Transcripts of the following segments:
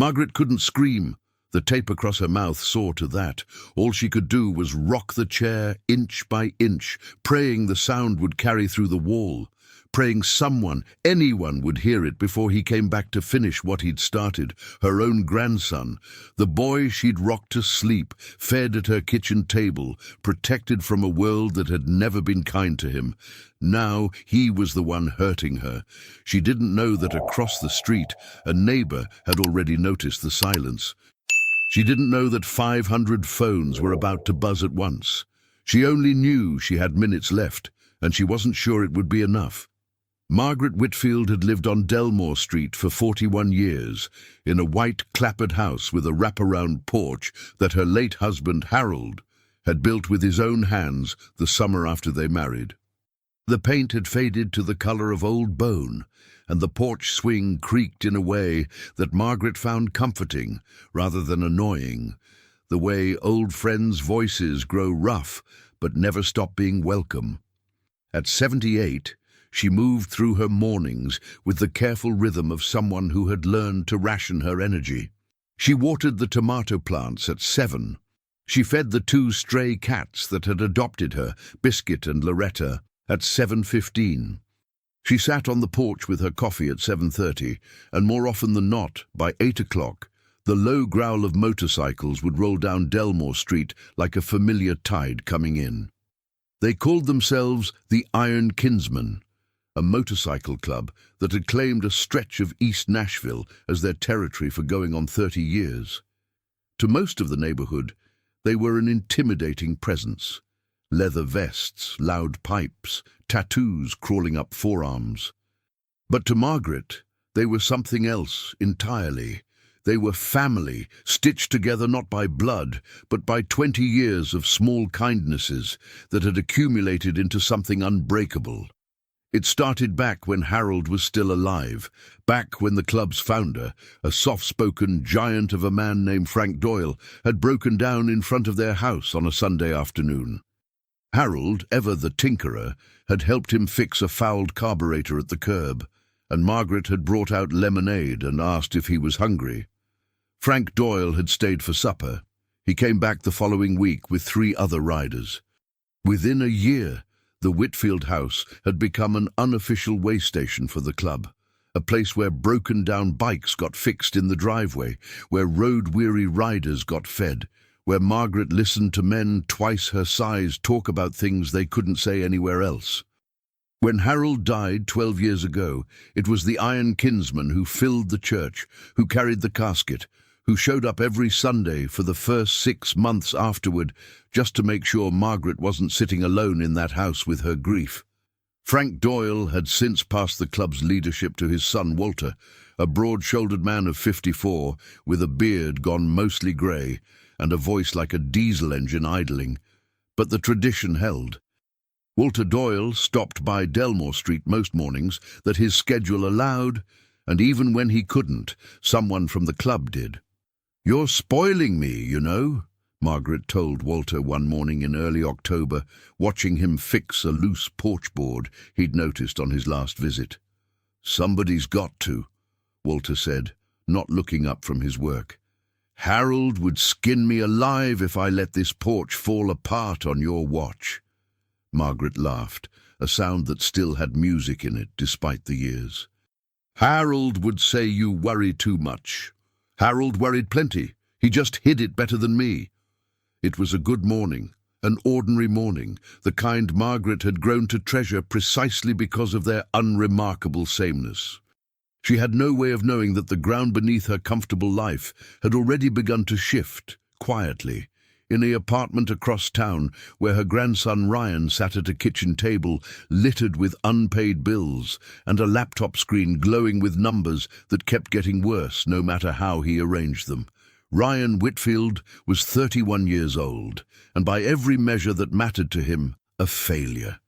Margaret couldn't scream. The tape across her mouth saw to that. All she could do was rock the chair inch by inch, praying the sound would carry through the wall, praying someone, anyone, would hear it before he came back to finish what he'd started, her own grandson, the boy she'd rocked to sleep, fed at her kitchen table, protected from a world that had never been kind to him. Now he was the one hurting her. She didn't know that across the street, a neighbor had already noticed the silence. She didn't know that 500 phones were about to buzz at once. She only knew she had minutes left, and she wasn't sure it would be enough. Margaret Whitfield had lived on Delmore Street for 41 years, in a white clapboard house with a wraparound porch that her late husband, Harold, had built with his own hands the summer after they married. The paint had faded to the color of old bone, and the porch swing creaked in a way that Margaret found comforting rather than annoying, the way old friends' voices grow rough but never stop being welcome. At 78, she moved through her mornings with the careful rhythm of someone who had learned to ration her energy. She watered the tomato plants at 7. She fed the 2 stray cats that had adopted her, Biscuit and Loretta, at 7:15. She sat on the porch with her coffee at 7:30, and more often than not, by 8 o'clock, the low growl of motorcycles would roll down Delmore Street like a familiar tide coming in. They called themselves the Iron Kinsmen, a motorcycle club that had claimed a stretch of East Nashville as their territory for going on 30 years. To most of the neighborhood, they were an intimidating presence. Leather vests, loud pipes, tattoos crawling up forearms. But to Margaret, they were something else entirely. They were family, stitched together not by blood, but by 20 years of small kindnesses that had accumulated into something unbreakable. It started back when Harold was still alive, back when the club's founder, a soft-spoken giant of a man named Frank Doyle, had broken down in front of their house on a Sunday afternoon. Harold, ever the tinkerer, had helped him fix a fouled carburetor at the curb, and Margaret had brought out lemonade and asked if he was hungry. Frank Doyle had stayed for supper. He came back the following week with 3 other riders. Within a year, the Whitfield house had become an unofficial way station for the club, a place where broken-down bikes got fixed in the driveway, where road-weary riders got fed, where Margaret listened to men twice her size talk about things they couldn't say anywhere else. When Harold died 12 years ago, it was the Iron Kinsman who filled the church, who carried the casket, who showed up every Sunday for the first 6 months afterward, just to make sure Margaret wasn't sitting alone in that house with her grief. Frank Doyle had since passed the club's leadership to his son Walter, a broad-shouldered man of 54, with a beard gone mostly grey, and a voice like a diesel engine idling. But the tradition held. Walter Doyle stopped by Delmore Street most mornings that his schedule allowed, and even when he couldn't, someone from the club did. "You're spoiling me, you know," Margaret told Walter one morning in early October, watching him fix a loose porch board he'd noticed on his last visit. "Somebody's got to," Walter said, not looking up from his work. "Harold would skin me alive if I let this porch fall apart on your watch." Margaret laughed, a sound that still had music in it despite the years. "Harold would say you worry too much. Harold worried plenty. He just hid it better than me." It was a good morning, an ordinary morning, the kind Margaret had grown to treasure precisely because of their unremarkable sameness. She had no way of knowing that the ground beneath her comfortable life had already begun to shift, quietly, in the apartment across town where her grandson Ryan sat at a kitchen table littered with unpaid bills and a laptop screen glowing with numbers that kept getting worse no matter how he arranged them. Ryan Whitfield was 31 years old, and by every measure that mattered to him, a failure.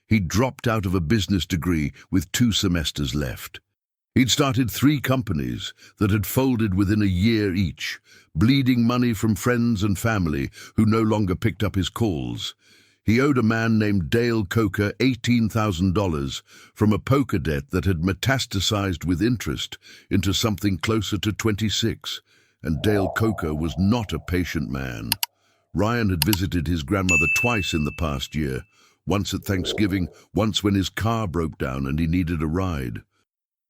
He'd dropped out of a business degree with 2 semesters left. He'd started 3 companies that had folded within a year each, bleeding money from friends and family who no longer picked up his calls. He owed a man named Dale Coker $18,000 from a poker debt that had metastasized with interest into something closer to 26, and Dale Coker was not a patient man. Ryan had visited his grandmother twice in the past year, once at Thanksgiving, once when his car broke down and he needed a ride.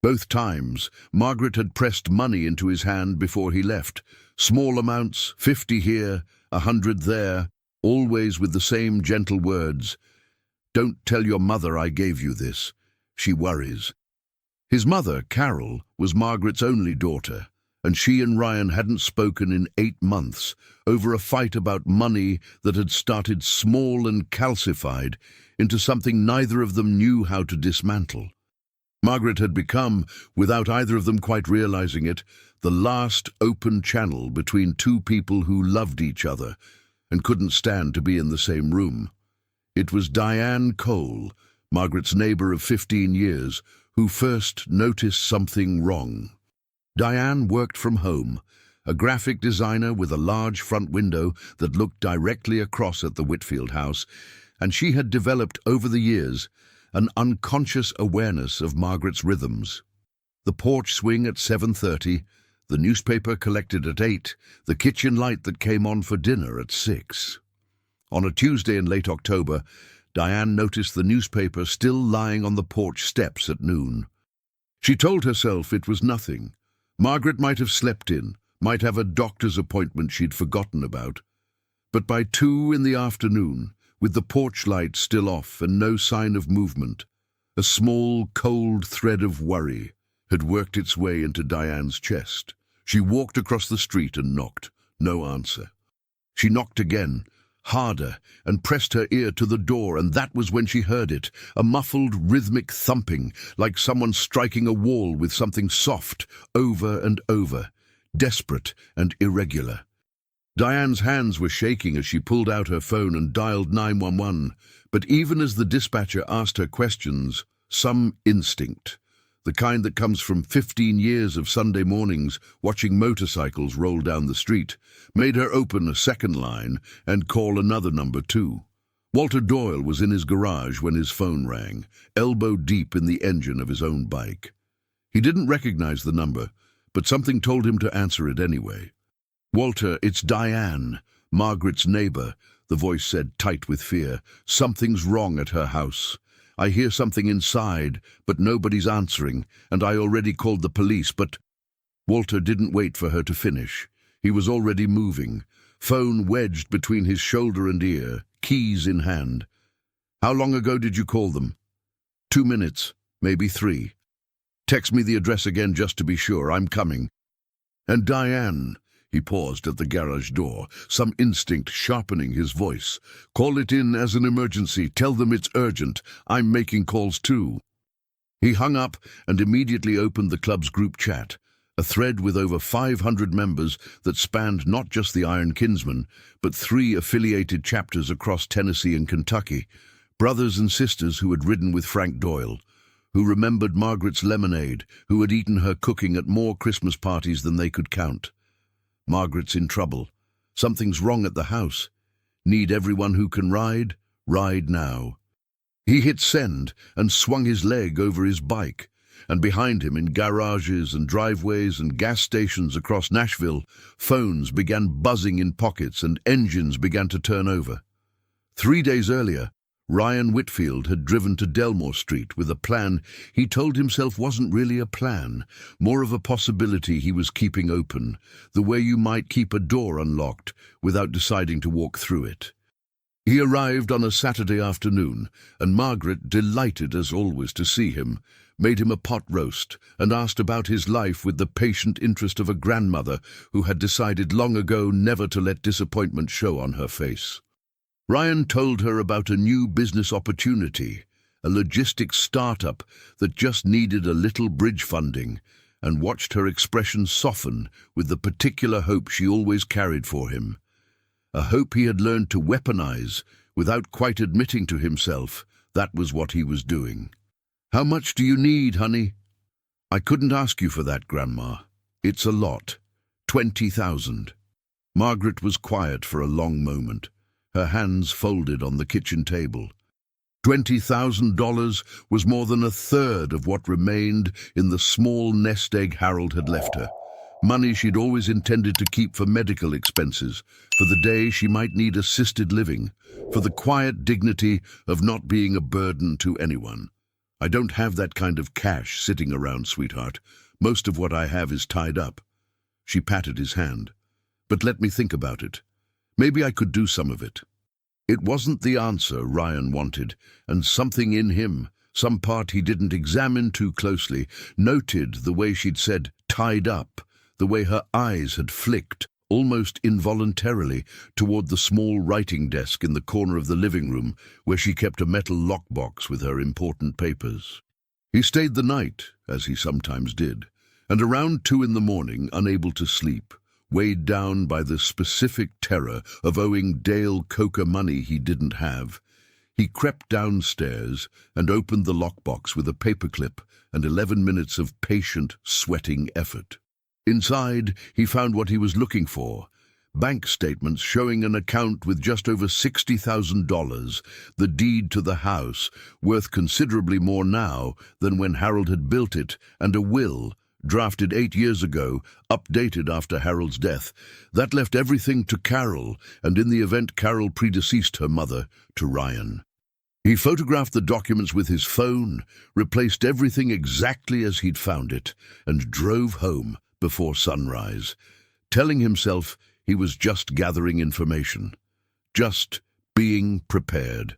Both times, Margaret had pressed money into his hand before he left. Small amounts, 50 here, 100 there, always with the same gentle words. "Don't tell your mother I gave you this. She worries." His mother, Carol, was Margaret's only daughter, and she and Ryan hadn't spoken in 8 months over a fight about money that had started small and calcified into something neither of them knew how to dismantle. Margaret had become, without either of them quite realizing it, the last open channel between two people who loved each other and couldn't stand to be in the same room. It was Diane Cole, Margaret's neighbor of 15 years, who first noticed something wrong. Diane worked from home, a graphic designer with a large front window that looked directly across at the Whitfield house, and she had developed over the years an unconscious awareness of Margaret's rhythms. The porch swing at 7:30, the newspaper collected at 8, the kitchen light that came on for dinner at 6. On a Tuesday in late October, Diane noticed the newspaper still lying on the porch steps at noon. She told herself it was nothing. Margaret might have slept in, might have a doctor's appointment she'd forgotten about. But by 2 in the afternoon, with the porch light still off and no sign of movement, a small, cold thread of worry had worked its way into Diane's chest. She walked across the street and knocked. No answer. She knocked again, harder, and pressed her ear to the door, and that was when she heard it, a muffled, rhythmic thumping, like someone striking a wall with something soft, over and over, desperate and irregular. Diane's hands were shaking as she pulled out her phone and dialed 911, but even as the dispatcher asked her questions, some instinct, the kind that comes from 15 years of Sunday mornings watching motorcycles roll down the street, made her open a second line and call another number too. Walter Doyle was in his garage when his phone rang, elbow deep in the engine of his own bike. He didn't recognize the number, but something told him to answer it anyway. "Walter, it's Diane, Margaret's neighbor," the voice said, tight with fear. "Something's wrong at her house. I hear something inside, but nobody's answering, and I already called the police, but—" Walter didn't wait for her to finish. He was already moving, phone wedged between his shoulder and ear, keys in hand. "How long ago did you call them?" 2 minutes, maybe 3. "Text me the address again just to be sure. I'm coming." "And Diane," he paused at the garage door, some instinct sharpening his voice. "Call it in as an emergency. Tell them it's urgent. I'm making calls too." He hung up and immediately opened the club's group chat, a thread with over 500 members that spanned not just the Iron Kinsmen, but 3 affiliated chapters across Tennessee and Kentucky, brothers and sisters who had ridden with Frank Doyle, who remembered Margaret's lemonade, who had eaten her cooking at more Christmas parties than they could count. Margaret's in trouble. Something's wrong at the house. Need everyone who can ride? Ride now. He hit send and swung his leg over his bike, and behind him, in garages and driveways and gas stations across Nashville, phones began buzzing in pockets and engines began to turn over. 3 days earlier, Ryan Whitfield had driven to Delmore Street with a plan he told himself wasn't really a plan, more of a possibility he was keeping open, the way you might keep a door unlocked without deciding to walk through it. He arrived on a Saturday afternoon, and Margaret, delighted as always to see him, made him a pot roast and asked about his life with the patient interest of a grandmother who had decided long ago never to let disappointment show on her face. Ryan told her about a new business opportunity, a logistics startup that just needed a little bridge funding, and watched her expression soften with the particular hope she always carried for him. A hope he had learned to weaponize without quite admitting to himself that was what he was doing. "How much do you need, honey?" "I couldn't ask you for that, Grandma. It's a lot. 20,000. Margaret was quiet for a long moment. her hands folded on the kitchen table. $20,000 was more than a third of what remained in the small nest egg Harold had left her. Money she'd always intended to keep for medical expenses, for the day she might need assisted living, for the quiet dignity of not being a burden to anyone. "I don't have that kind of cash sitting around, sweetheart. Most of what I have is tied up." She patted his hand. "But let me think about it. Maybe I could do some of it." It wasn't the answer Ryan wanted, and something in him, some part he didn't examine too closely, noted the way she'd said "tied up," the way her eyes had flicked, almost involuntarily, toward the small writing desk in the corner of the living room where she kept a metal lockbox with her important papers. He stayed the night, as he sometimes did, and around 2 in the morning, unable to sleep, weighed down by the specific terror of owing Dale Coker money he didn't have, he crept downstairs and opened the lockbox with a paperclip and 11 minutes of patient, sweating effort. Inside, he found what he was looking for: bank statements showing an account with just over $60,000, the deed to the house, worth considerably more now than when Harold had built it, and a will, drafted 8 years ago, updated after Harold's death. That left everything to Carol, and in the event Carol predeceased her mother, to Ryan. He photographed the documents with his phone, replaced everything exactly as he'd found it, and drove home before sunrise, telling himself he was just gathering information, just being prepared,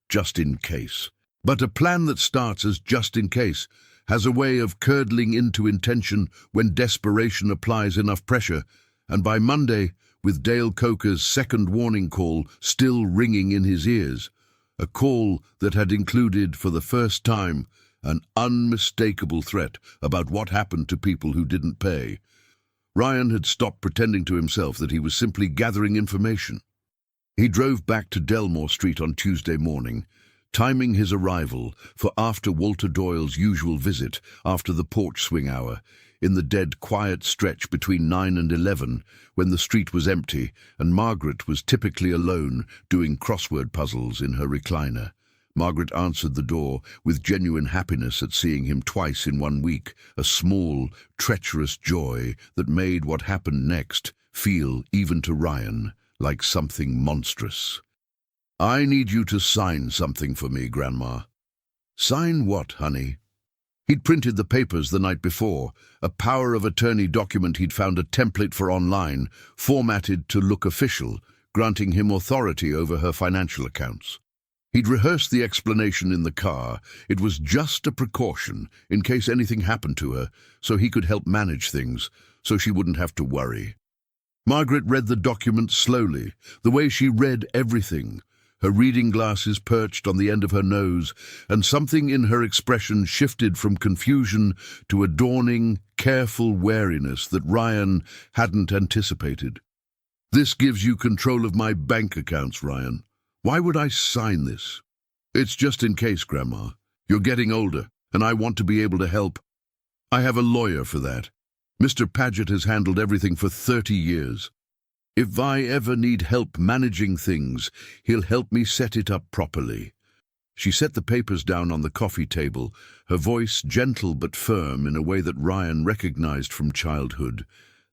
just in case. But a plan that starts as just in case has a way of curdling into intention when desperation applies enough pressure, and by Monday, with Dale Coker's second warning call still ringing in his ears, a call that had included, for the first time, an unmistakable threat about what happened to people who didn't pay, Ryan had stopped pretending to himself that he was simply gathering information. He drove back to Delmore Street on Tuesday morning, timing his arrival for after Walter Doyle's usual visit, after the porch swing hour, in the dead quiet stretch between 9 and 11, when the street was empty and Margaret was typically alone doing crossword puzzles in her recliner. Margaret answered the door with genuine happiness at seeing him twice in 1 week, a small, treacherous joy that made what happened next feel, even to Ryan, like something monstrous. "I need you to sign something for me, Grandma." "Sign what, honey?" He'd printed the papers the night before, a power of attorney document he'd found a template for online, formatted to look official, granting him authority over her financial accounts. He'd rehearsed the explanation in the car. It was just a precaution, in case anything happened to her, so he could help manage things, so she wouldn't have to worry. Margaret read the document slowly, the way she read everything, her reading glasses perched on the end of her nose, and something in her expression shifted from confusion to a dawning, careful wariness that Ryan hadn't anticipated. "This gives you control of my bank accounts, Ryan. Why would I sign this?" "It's just in case, Grandma. You're getting older, and I want to be able to help. I have a lawyer for that. Mr. Paget has handled everything for 30 years. If I ever need help managing things, he'll help me set it up properly." She set the papers down on the coffee table, her voice gentle but firm in a way that Ryan recognized from childhood,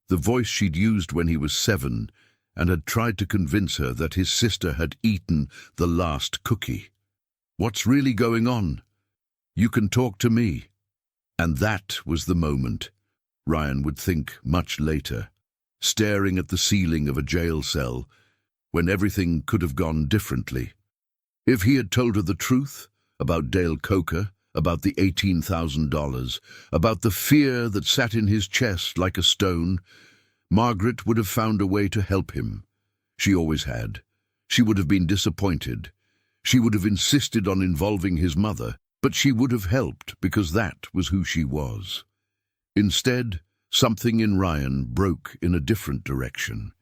the voice she'd used when he was 7 and had tried to convince her that his sister had eaten the last cookie. "What's really going on? You can talk to me." And that was the moment, Ryan would think much later, staring at the ceiling of a jail cell, when everything could have gone differently. If he had told her the truth about Dale Coker, about the $18,000, about the fear that sat in his chest like a stone, Margaret would have found a way to help him. She always had. She would have been disappointed. She would have insisted on involving his mother, but she would have helped because that was who she was. Instead, something in Ryan broke in a different direction.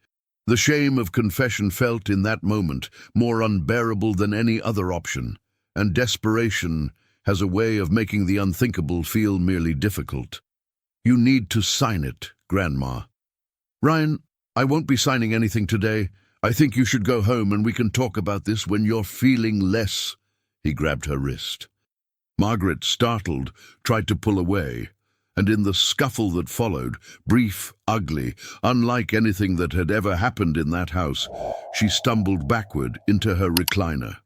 The shame of confession felt in that moment more unbearable than any other option, and desperation has a way of making the unthinkable feel merely difficult. "You need to sign it, Grandma." "Ryan, I won't be signing anything today. I think you should go home and we can talk about this when you're feeling less. He grabbed her wrist. Margaret, startled, tried to pull away, and in the scuffle that followed, brief, ugly, unlike anything that had ever happened in that house, she stumbled backward into her recliner.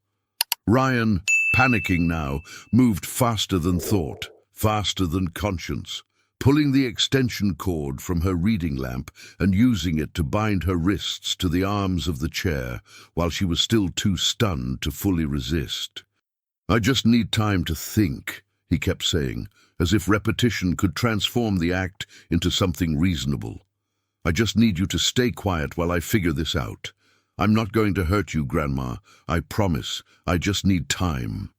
Ryan, panicking now, moved faster than thought, faster than conscience, pulling the extension cord from her reading lamp and using it to bind her wrists to the arms of the chair while she was still too stunned to fully resist. I just need time to think, he kept saying, as if repetition could transform the act into something reasonable. I just need you to stay quiet while I figure this out. I'm not going to hurt you, Grandma. I promise. I just need time.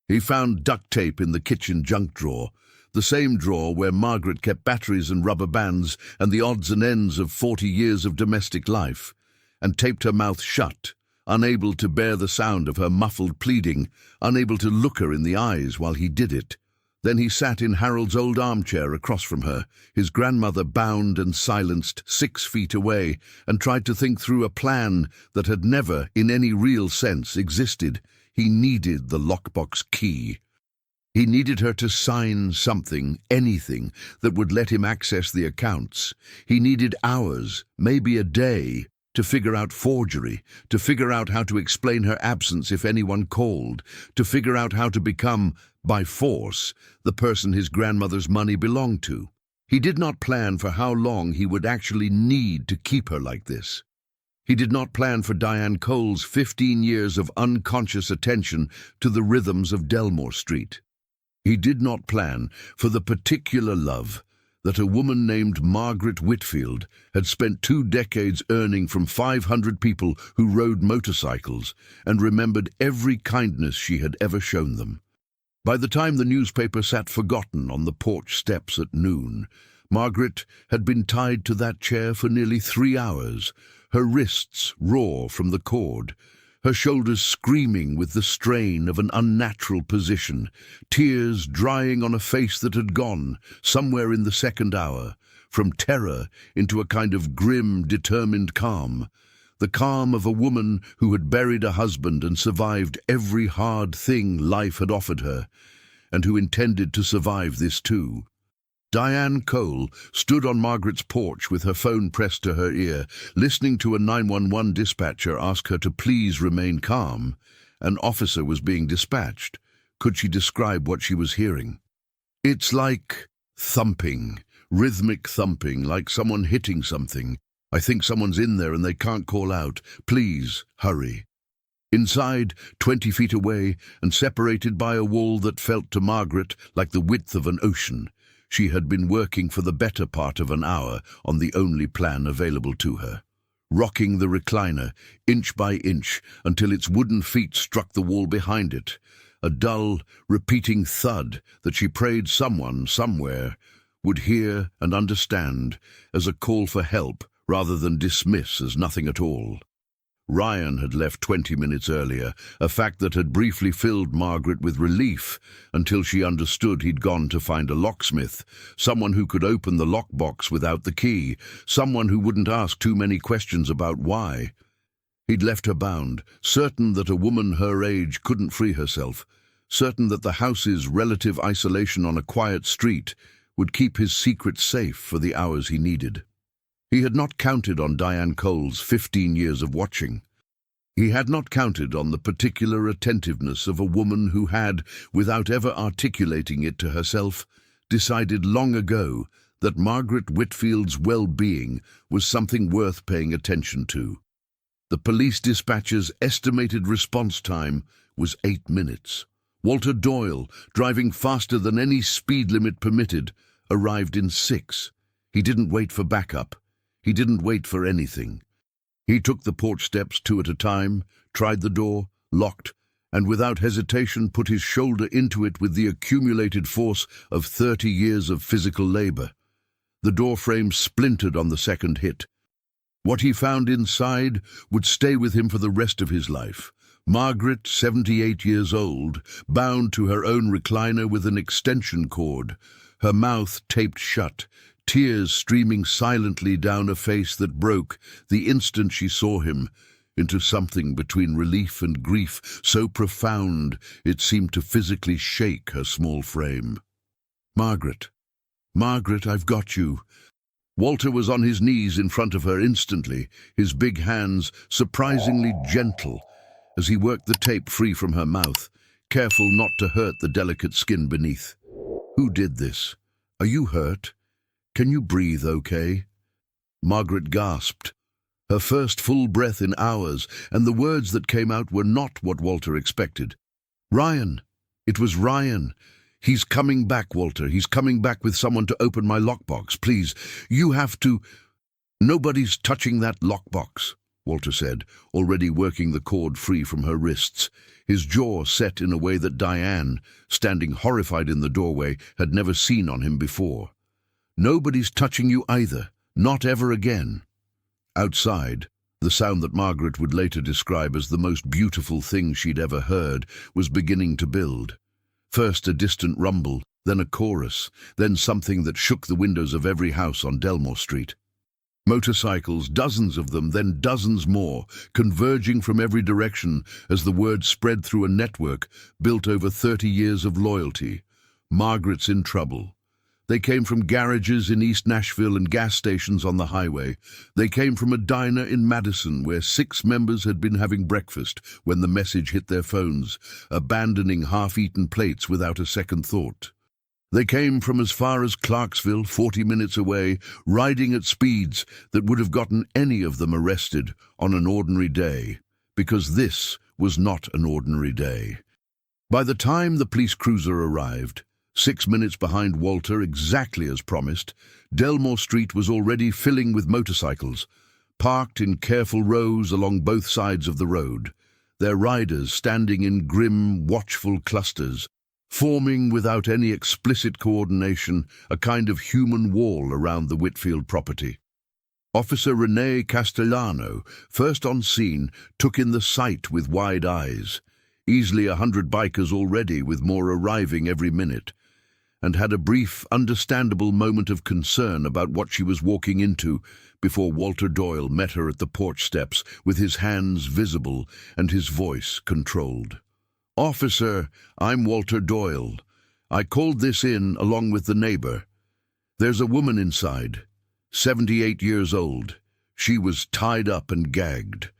He found duct tape in the kitchen junk drawer, the same drawer where Margaret kept batteries and rubber bands and the odds and ends of 40 years of domestic life, and taped her mouth shut, unable to bear the sound of her muffled pleading, unable to look her in the eyes while he did it. Then he sat in Harold's old armchair across from her, his grandmother bound and silenced 6 feet away, and tried to think through a plan that had never, in any real sense, existed. He needed the lockbox key. He needed her to sign something, anything, that would let him access the accounts. He needed hours, maybe a day, to figure out forgery, to figure out how to explain her absence if anyone called, to figure out how to become, by force, the person his grandmother's money belonged to. He did not plan for how long he would actually need to keep her like this. He did not plan for Diane Cole's 15 years of unconscious attention to the rhythms of Delmore Street. He did not plan for the particular love that a woman named Margaret Whitfield had spent 2 decades earning from 500 people who rode motorcycles and remembered every kindness she had ever shown them. By the time the newspaper sat forgotten on the porch steps at noon, Margaret had been tied to that chair for nearly 3 hours, her wrists raw from the cord, her shoulders screaming with the strain of an unnatural position, tears drying on a face that had gone, somewhere in the second hour, from terror into a kind of grim, determined calm, the calm of a woman who had buried a husband and survived every hard thing life had offered her, and who intended to survive this too. Diane Cole stood on Margaret's porch with her phone pressed to her ear, listening to a 911 dispatcher ask her to please remain calm. An officer was being dispatched. Could she describe what she was hearing? It's like thumping, rhythmic thumping, like someone hitting something. I think someone's in there and they can't call out. Please, hurry. Inside, 20 feet away, and separated by a wall that felt to Margaret like the width of an ocean, she had been working for the better part of an hour on the only plan available to her, rocking the recliner, inch by inch, until its wooden feet struck the wall behind it, a dull, repeating thud that she prayed someone, somewhere, would hear and understand as a call for help rather than dismiss as nothing at all. Ryan had left 20 minutes earlier, a fact that had briefly filled Margaret with relief until she understood he'd gone to find a locksmith, someone who could open the lockbox without the key, someone who wouldn't ask too many questions about why. He'd left her bound, certain that a woman her age couldn't free herself, certain that the house's relative isolation on a quiet street would keep his secret safe for the hours he needed. He had not counted on Diane Cole's 15 years of watching. He had not counted on the particular attentiveness of a woman who had, without ever articulating it to herself, decided long ago that Margaret Whitfield's well-being was something worth paying attention to. The police dispatcher's estimated response time was 8 minutes. Walter Doyle, driving faster than any speed limit permitted, arrived in 6. He didn't wait for backup. He didn't wait for anything. He took the porch steps 2 at a time, tried the door, locked, and without hesitation put his shoulder into it with the accumulated force of 30 years of physical labor. The door frame splintered on the second hit. What he found inside would stay with him for the rest of his life. Margaret, 78 years old, bound to her own recliner with an extension cord, her mouth taped shut, tears streaming silently down a face that broke the instant she saw him, into something between relief and grief, so profound it seemed to physically shake her small frame. "Margaret, Margaret, I've got you." Walter was on his knees in front of her instantly, his big hands surprisingly gentle as he worked the tape free from her mouth, careful not to hurt the delicate skin beneath. "Who did this? Are you hurt? Can you breathe okay?" Margaret gasped, her first full breath in hours, and the words that came out were not what Walter expected. "Ryan! It was Ryan! He's coming back, Walter. He's coming back with someone to open my lockbox. Please, you have to—" "Nobody's touching that lockbox," Walter said, already working the cord free from her wrists, his jaw set in a way that Diane, standing horrified in the doorway, had never seen on him before. "Nobody's touching you either. Not ever again." Outside, the sound that Margaret would later describe as the most beautiful thing she'd ever heard was beginning to build. First a distant rumble, then a chorus, then something that shook the windows of every house on Delmore Street. Motorcycles, dozens of them, then dozens more, converging from every direction as the word spread through a network built over 30 years of loyalty. Margaret's in trouble. They came from garages in East Nashville and gas stations on the highway. They came from a diner in Madison where 6 members had been having breakfast when the message hit their phones, abandoning half-eaten plates without a second thought. They came from as far as Clarksville, 40 minutes away, riding at speeds that would have gotten any of them arrested on an ordinary day, because this was not an ordinary day. By the time the police cruiser arrived, 6 minutes behind Walter, exactly as promised, Delmore Street was already filling with motorcycles, parked in careful rows along both sides of the road, their riders standing in grim, watchful clusters, forming without any explicit coordination a kind of human wall around the Whitfield property. Officer Rene Castellano, first on scene, took in the sight with wide eyes, easily 100 bikers already with more arriving every minute, and had a brief, understandable moment of concern about what she was walking into before Walter Doyle met her at the porch steps with his hands visible and his voice controlled. "Officer, I'm Walter Doyle. I called this in along with the neighbor. There's a woman inside, 78 years old. She was tied up and gagged.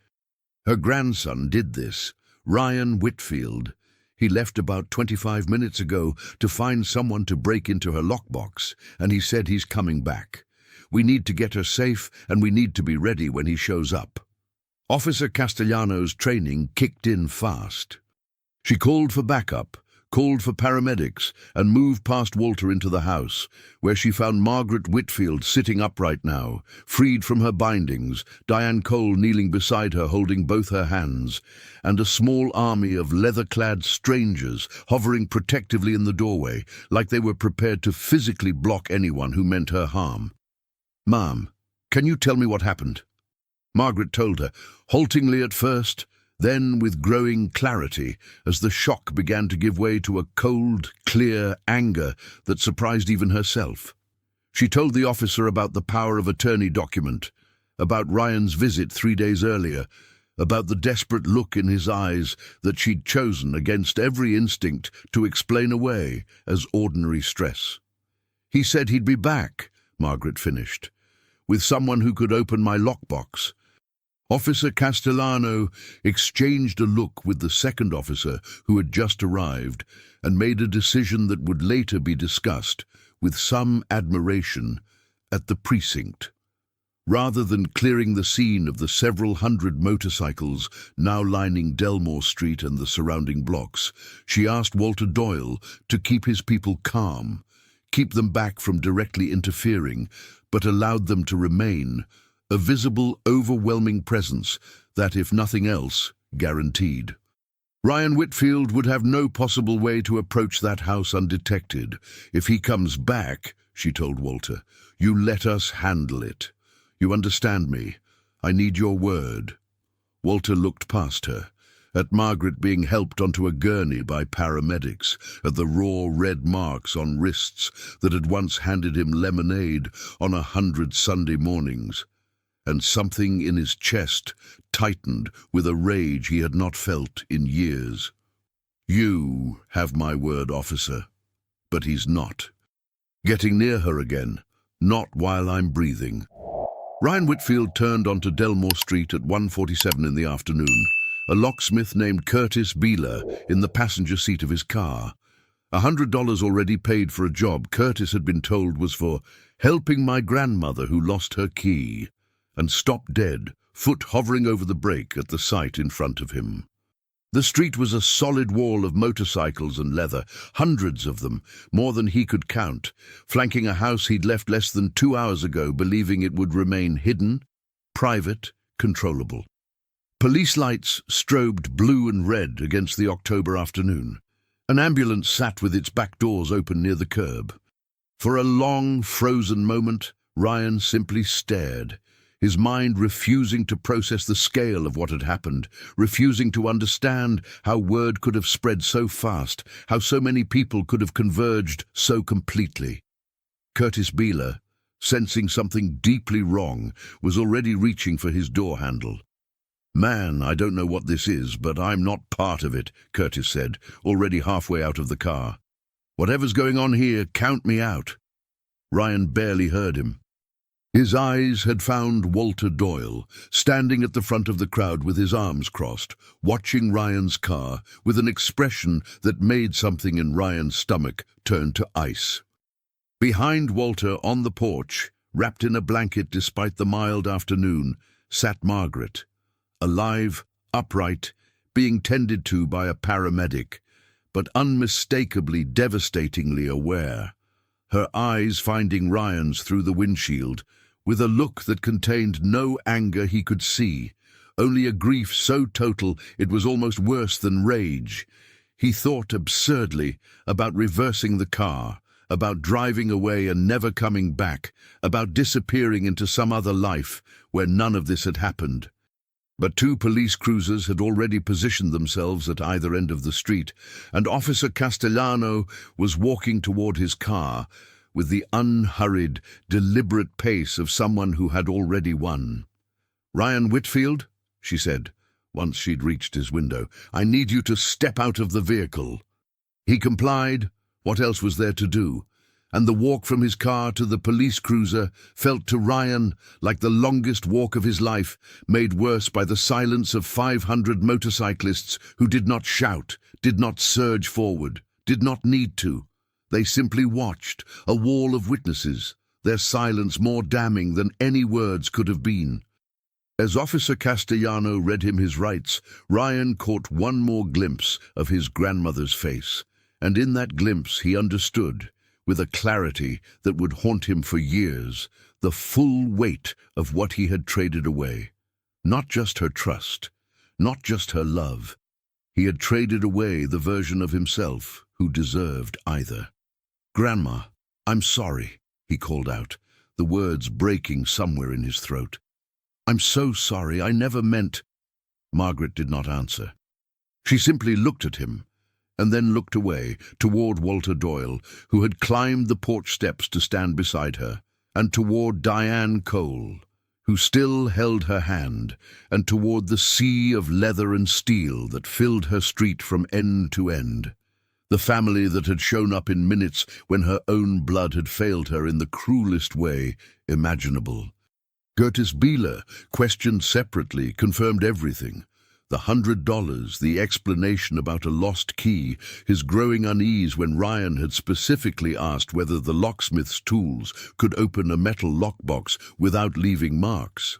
Her grandson did this, Ryan Whitfield. He left about 25 minutes ago to find someone to break into her lockbox, and he said he's coming back. We need to get her safe, and we need to be ready when he shows up." Officer Castellano's training kicked in fast. She called for backup, called for paramedics, and moved past Walter into the house, where she found Margaret Whitfield sitting upright now, freed from her bindings, Diane Cole kneeling beside her holding both her hands, and a small army of leather-clad strangers hovering protectively in the doorway, like they were prepared to physically block anyone who meant her harm. "Ma'am, can you tell me what happened?" Margaret told her, haltingly at first, then with growing clarity as the shock began to give way to a cold, clear anger that surprised even herself. She told the officer about the power of attorney document, about Ryan's visit 3 days earlier, about the desperate look in his eyes that she'd chosen against every instinct to explain away as ordinary stress. "He said he'd be back," Margaret finished, "with someone who could open my lockbox." Officer Castellano exchanged a look with the second officer who had just arrived and made a decision that would later be discussed, with some admiration, at the precinct. Rather than clearing the scene of the several hundred motorcycles now lining Delmore Street and the surrounding blocks, she asked Walter Doyle to keep his people calm, keep them back from directly interfering, but allowed them to remain, a visible, overwhelming presence that, if nothing else, guaranteed. Ryan Whitfield would have no possible way to approach that house undetected. "If he comes back," she told Walter, "you let us handle it. You understand me? I need your word." Walter looked past her, at Margaret being helped onto a gurney by paramedics, at the raw red marks on wrists that had once handed him lemonade on 100 Sunday mornings. and something in his chest tightened with a rage he had not felt in years. "You have my word, officer." But he's not. Getting near her again, not while I'm breathing. Ryan Whitfield turned onto Delmore Street at 1:47 in the afternoon, a locksmith named Curtis Beeler in the passenger seat of his car. $100 already paid for a job Curtis had been told was for helping my grandmother who lost her key, and stopped dead, foot hovering over the brake at the sight in front of him. The street was a solid wall of motorcycles and leather, hundreds of them, more than he could count, flanking a house he'd left less than 2 hours ago, believing it would remain hidden, private, controllable. Police lights strobed blue and red against the October afternoon. An ambulance sat with its back doors open near the curb. For a long, frozen moment, Ryan simply stared, his mind refusing to process the scale of what had happened, refusing to understand how word could have spread so fast, how so many people could have converged so completely. Curtis Beeler, sensing something deeply wrong, was already reaching for his door handle. "Man, I don't know what this is, but I'm not part of it," Curtis said, already halfway out of the car. "Whatever's going on here, count me out." Ryan barely heard him. His eyes had found Walter Doyle, standing at the front of the crowd with his arms crossed, watching Ryan's car with an expression that made something in Ryan's stomach turn to ice. Behind Walter, on the porch, wrapped in a blanket despite the mild afternoon, sat Margaret, alive, upright, being tended to by a paramedic, but unmistakably, devastatingly aware, her eyes finding Ryan's through the windshield, with a look that contained no anger he could see, only a grief so total it was almost worse than rage. He thought absurdly about reversing the car, about driving away and never coming back, about disappearing into some other life where none of this had happened. But 2 police cruisers had already positioned themselves at either end of the street, and Officer Castellano was walking toward his car with the unhurried, deliberate pace of someone who had already won. "Ryan Whitfield," she said, once she'd reached his window, "I need you to step out of the vehicle." He complied. What else was there to do? And the walk from his car to the police cruiser felt to Ryan like the longest walk of his life, made worse by the silence of 500 motorcyclists who did not shout, did not surge forward, did not need to. They simply watched, a wall of witnesses, their silence more damning than any words could have been. As Officer Castellano read him his rights, Ryan caught one more glimpse of his grandmother's face, and in that glimpse he understood, with a clarity that would haunt him for years, the full weight of what he had traded away. Not just her trust, not just her love. He had traded away the version of himself who deserved either. "Grandma, I'm sorry," he called out, the words breaking somewhere in his throat. "I'm so sorry, I never meant—" Margaret did not answer. She simply looked at him, and then looked away, toward Walter Doyle, who had climbed the porch steps to stand beside her, and toward Diane Cole, who still held her hand, and toward the sea of leather and steel that filled her street from end to end. The family that had shown up in minutes when her own blood had failed her in the cruelest way imaginable. Curtis Beeler, questioned separately, confirmed everything. The $100, the explanation about a lost key, his growing unease when Ryan had specifically asked whether the locksmith's tools could open a metal lockbox without leaving marks.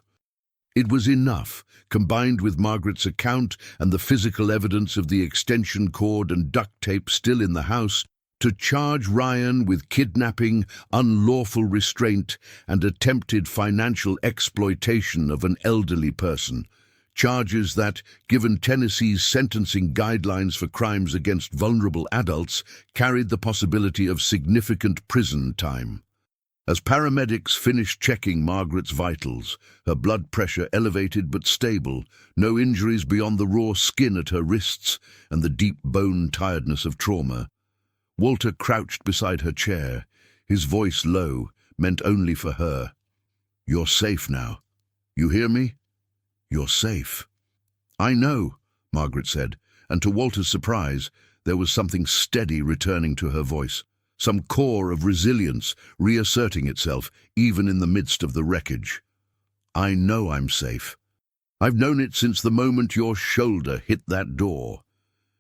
It was enough, combined with Margaret's account and the physical evidence of the extension cord and duct tape still in the house, to charge Ryan with kidnapping, unlawful restraint, and attempted financial exploitation of an elderly person. Charges that, given Tennessee's sentencing guidelines for crimes against vulnerable adults, carried the possibility of significant prison time. As paramedics finished checking Margaret's vitals, her blood pressure elevated but stable, no injuries beyond the raw skin at her wrists and the deep bone tiredness of trauma, Walter crouched beside her chair, his voice low, meant only for her. "You're safe now." You hear me? You're safe." "I know," Margaret said, and to Walter's surprise, there was something steady returning to her voice, some core of resilience reasserting itself even in the midst of the wreckage. "I know I'm safe. I've known it since the moment your shoulder hit that door."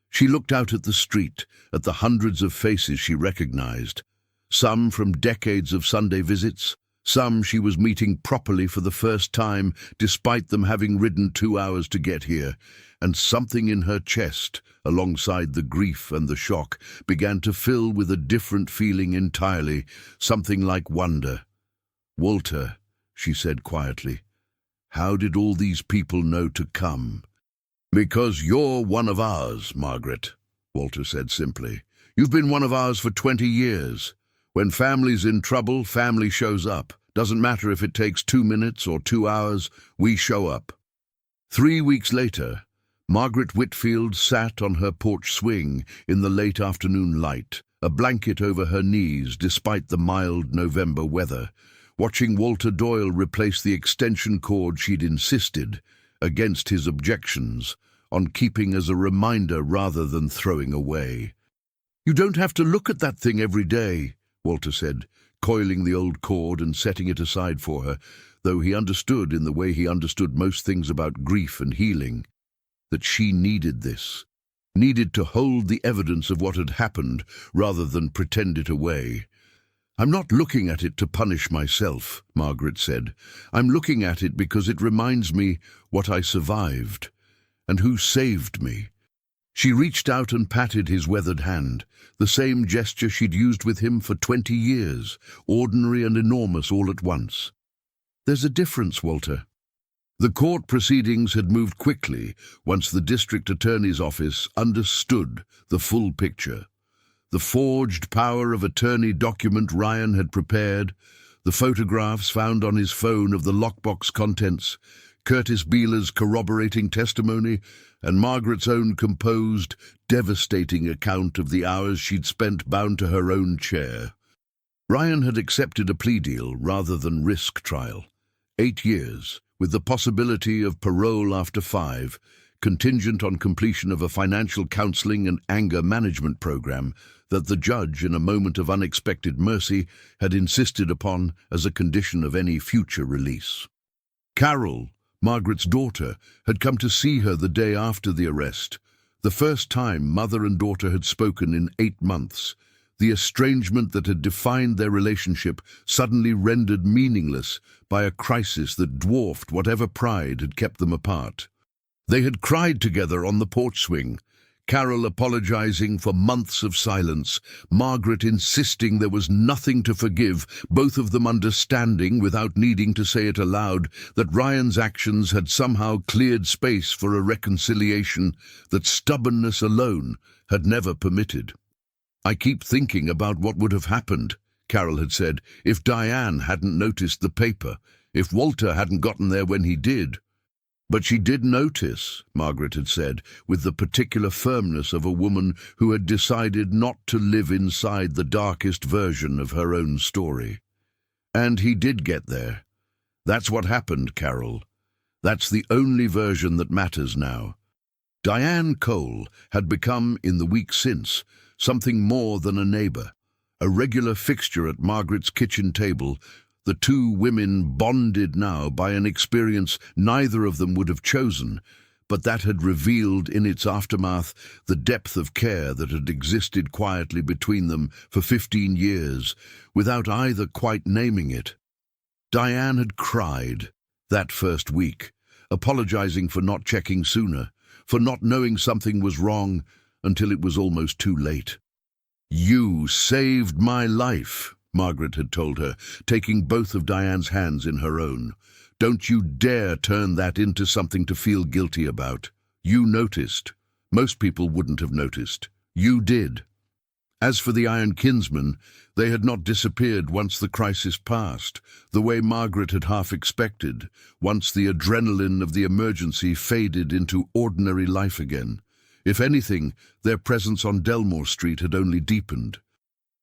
She looked out at the street, at the hundreds of faces she recognized, some from decades of Sunday visits, some she was meeting properly for the first time, despite them having ridden 2 hours to get here, and something in her chest, alongside the grief and the shock, began to fill with a different feeling entirely, something like wonder. "Walter," she said quietly, "how did all these people know to come?" "Because you're one of ours, Margaret," Walter said simply. "You've been one of ours for 20 years. When family's in trouble, family shows up. Doesn't matter if it takes 2 minutes or 2 hours, we show up." 3 weeks later, Margaret Whitfield sat on her porch swing in the late afternoon light, a blanket over her knees despite the mild November weather, watching Walter Doyle replace the extension cord she'd insisted, against his objections, on keeping as a reminder rather than throwing away. "You don't have to look at that thing every day," Walter said, coiling the old cord and setting it aside for her, though he understood, in the way he understood most things about grief and healing, that she needed this, needed to hold the evidence of what had happened rather than pretend it away. "I'm not looking at it to punish myself," Margaret said. "I'm looking at it because it reminds me what I survived, and who saved me." She reached out and patted his weathered hand, the same gesture she'd used with him for 20 years, ordinary and enormous all at once. "There's a difference, Walter." The court proceedings had moved quickly once the district attorney's office understood the full picture. The forged power of attorney document Ryan had prepared, the photographs found on his phone of the lockbox contents, Curtis Beeler's corroborating testimony, and Margaret's own composed, devastating account of the hours she'd spent bound to her own chair. Ryan had accepted a plea deal rather than risk trial. 8 years, with the possibility of parole after 5, contingent on completion of a financial counseling and anger management program that the judge, in a moment of unexpected mercy, had insisted upon as a condition of any future release. Carol, Margaret's daughter, had come to see her the day after the arrest, the first time mother and daughter had spoken in 8 months, the estrangement that had defined their relationship suddenly rendered meaningless by a crisis that dwarfed whatever pride had kept them apart. They had cried together on the porch swing, Carol apologizing for months of silence, Margaret insisting there was nothing to forgive, both of them understanding, without needing to say it aloud, that Ryan's actions had somehow cleared space for a reconciliation that stubbornness alone had never permitted. "I keep thinking about what would have happened," Carol had said, "if Diane hadn't noticed the paper, if Walter hadn't gotten there when he did." "But she did notice," Margaret had said, with the particular firmness of a woman who had decided not to live inside the darkest version of her own story. "And he did get there. That's what happened, Carol. That's the only version that matters now." Diane Cole had become, in the week since, something more than a neighbor, a regular fixture at Margaret's kitchen table, the two women bonded now by an experience neither of them would have chosen, but that had revealed in its aftermath the depth of care that had existed quietly between them for 15 years, without either quite naming it. Diane had cried that first week, apologizing for not checking sooner, for not knowing something was wrong until it was almost too late. "You saved my life," Margaret had told her, taking both of Diane's hands in her own. "Don't you dare turn that into something to feel guilty about. You noticed. Most people wouldn't have noticed. You did." As for the Iron Kinsmen, they had not disappeared once the crisis passed, the way Margaret had half expected, once the adrenaline of the emergency faded into ordinary life again. If anything, their presence on Delmore Street had only deepened.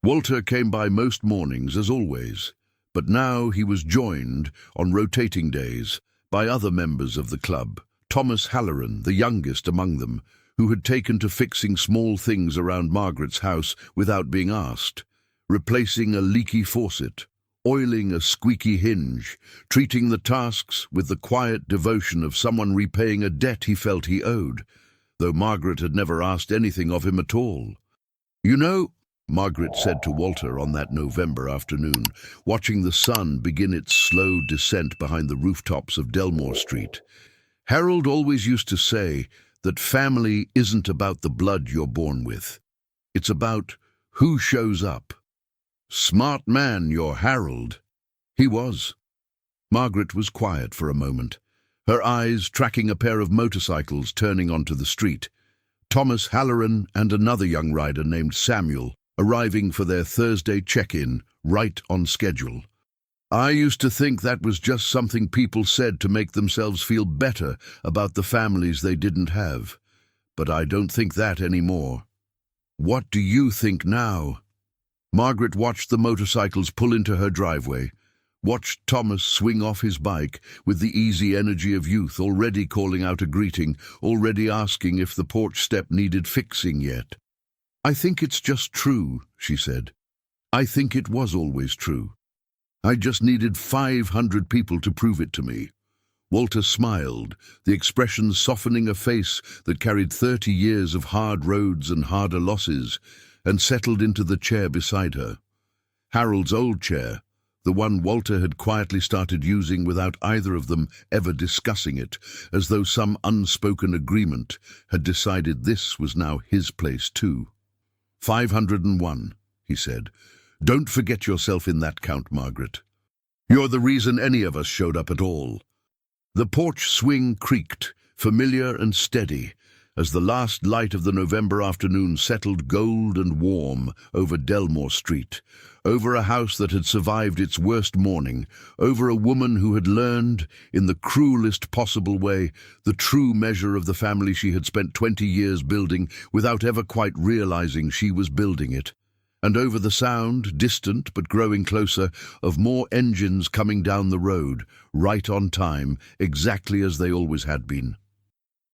Walter came by most mornings, as always, but now he was joined, on rotating days, by other members of the club. Thomas Halloran, the youngest among them, who had taken to fixing small things around Margaret's house without being asked, replacing a leaky faucet, oiling a squeaky hinge, treating the tasks with the quiet devotion of someone repaying a debt he felt he owed, though Margaret had never asked anything of him at all. "You know," Margaret said to Walter on that November afternoon, watching the sun begin its slow descent behind the rooftops of Delmore Street, "Harold always used to say that family isn't about the blood you're born with. It's about who shows up. Smart man, your Harold." He was. Margaret was quiet for a moment, her eyes tracking a pair of motorcycles turning onto the street. Thomas Halloran and another young rider named Samuel, arriving for their Thursday check-in, right on schedule. "I used to think that was just something people said to make themselves feel better about the families they didn't have. But I don't think that anymore." "What do you think now?" Margaret watched the motorcycles pull into her driveway, watched Thomas swing off his bike with the easy energy of youth, already calling out a greeting, already asking if the porch step needed fixing yet. "I think it's just true," she said. "I think it was always true. I just needed 500 people to prove it to me." Walter smiled, the expression softening a face that carried 30 years of hard roads and harder losses, and settled into the chair beside her. Harold's old chair, the one Walter had quietly started using without either of them ever discussing it, as though some unspoken agreement had decided this was now his place too. 501, he said. "Don't forget yourself in that count, Margaret. You're the reason any of us showed up at all." The porch swing creaked, familiar and steady, as the last light of the November afternoon settled gold and warm over Delmore Street, over a house that had survived its worst morning, over a woman who had learned, in the cruelest possible way, the true measure of the family she had spent 20 years building without ever quite realizing she was building it, and over the sound, distant but growing closer, of more engines coming down the road, right on time, exactly as they always had been.